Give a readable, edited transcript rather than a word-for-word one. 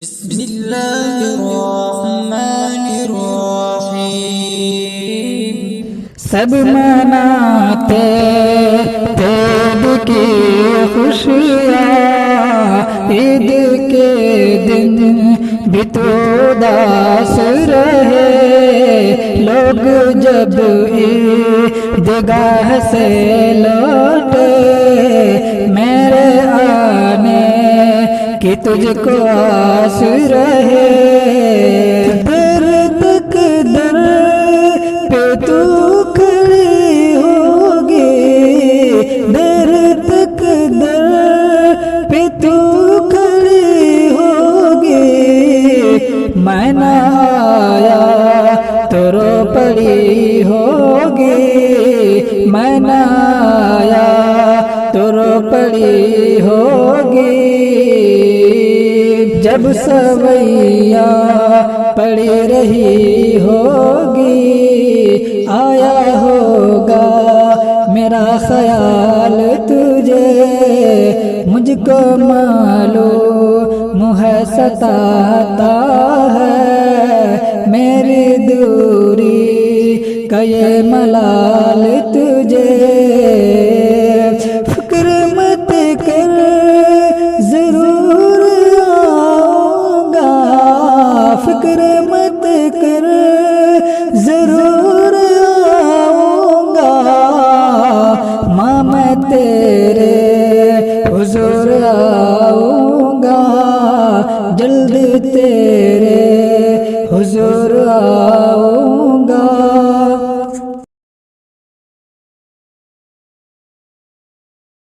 बिस्मिल्लाहिर्रहमानिर्रहीम। सब मनाते ईद की खुशियाँ, ईद के दिन भी तो उदास रहे लोग जब ईदगाह से लौटे। मेरे आने कि तुझको आस रहे, दर तक दर पे तू खड़ी होगी, दर तक दर पे तू खड़ी होगी। मैं न आया तो रो पड़ी होगी, मैं न आया तो रो पड़ी होगी। जब सवैया पड़ी रही होगी, आया होगा मेरा ख्याल तुझे। मुझको मालूम है सताता है मेरी दूरी का ये मलाल तुझे। फिक्र मत कर जरूर आऊंगा, फिक्र मत कर जरूर आऊंगा। माँ मैं तेरे हुजूर आऊंगा, जल्द तेरे हुजूर